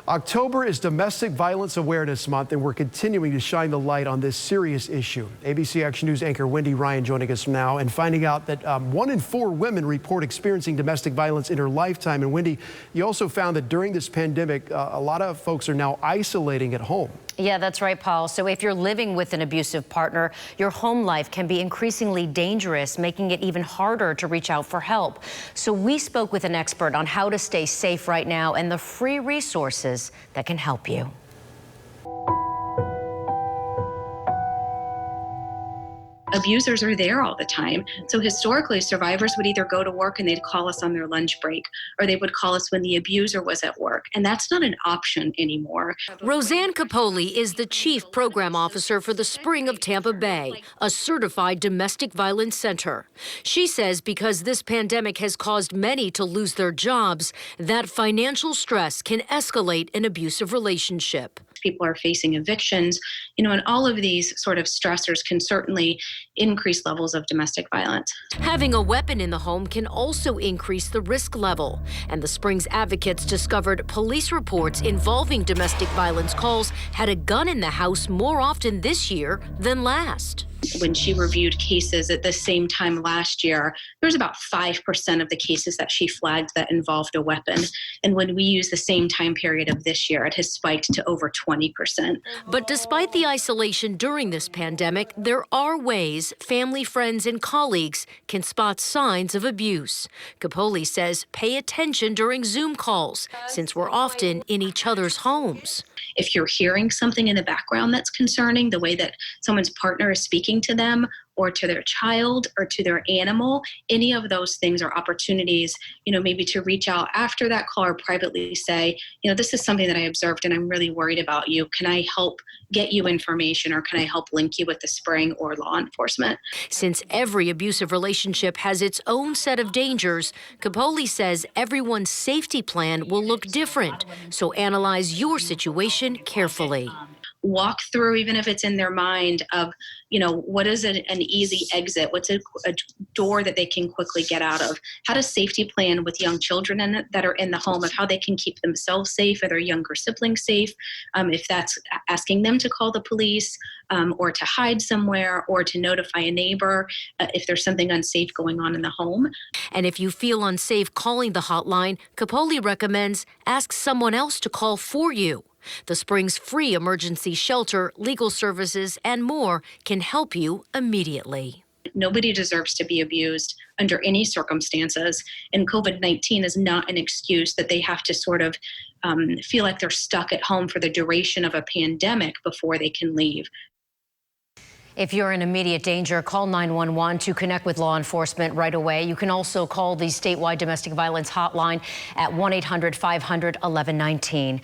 October is Domestic Violence Awareness Month, and we're continuing to shine the light on this serious issue. ABC Action News anchor Wendy Ryan joining us now and finding out that 1 in 4 women report experiencing domestic violence in her lifetime. And Wendy, you also found that during this pandemic, a lot of folks are now isolating at home. Yeah, that's right, Paul. So if you're living with an abusive partner, your home life can be increasingly dangerous, making it even harder to reach out for help. So we spoke with an expert on how to stay safe right now and the free resources that can help you. Abusers are there all the time. So historically, survivors would either go to work and they'd call us on their lunch break, or they would call us when the abuser was at work. And that's not an option anymore. Roseanne Capoli is the Chief Program Officer for the Spring of Tampa Bay, a certified domestic violence center. She says because this pandemic has caused many to lose their jobs, that financial stress can escalate an abusive relationship. People are facing evictions, and all of these sort of stressors can certainly increase levels of domestic violence. Having a weapon in the home can also increase the risk level. And the Springs advocates discovered police reports involving domestic violence calls had a gun in the house more often this year than last. When she reviewed cases at the same time last year, there was about 5% of the cases that she flagged that involved a weapon. And when we use the same time period of this year, it has spiked to over 20%. But despite the isolation during this pandemic, there are ways family, friends, and colleagues can spot signs of abuse. Capoli says pay attention during Zoom calls, since we're often in each other's homes. If you're hearing something in the background that's concerning, the way that someone's partner is speaking to them or to their child or to their animal, any of those things are opportunities, maybe to reach out after that call or privately say, this is something that I observed and I'm really worried about you. Can I help get you information, or can I help link you with the Spring or law enforcement? Since every abusive relationship has its own set of dangers, Capoli says everyone's safety plan will look different. So analyze your situation carefully. Walk through, even if it's in their mind, of, what is an easy exit? What's a door that they can quickly get out of? How to safety plan with young children that are in the home of how they can keep themselves safe or their younger siblings safe. If that's asking them to call the police or to hide somewhere or to notify a neighbor if there's something unsafe going on in the home. And if you feel unsafe calling the hotline, Capoli recommends ask someone else to call for you. The Springs free emergency shelter, legal services, and more can help you immediately. Nobody deserves to be abused under any circumstances, and COVID-19 is not an excuse that they have to sort of feel like they're stuck at home for the duration of a pandemic before they can leave. If you're in immediate danger, call 911 to connect with law enforcement right away. You can also call the statewide domestic violence hotline at 1-800-500-1119.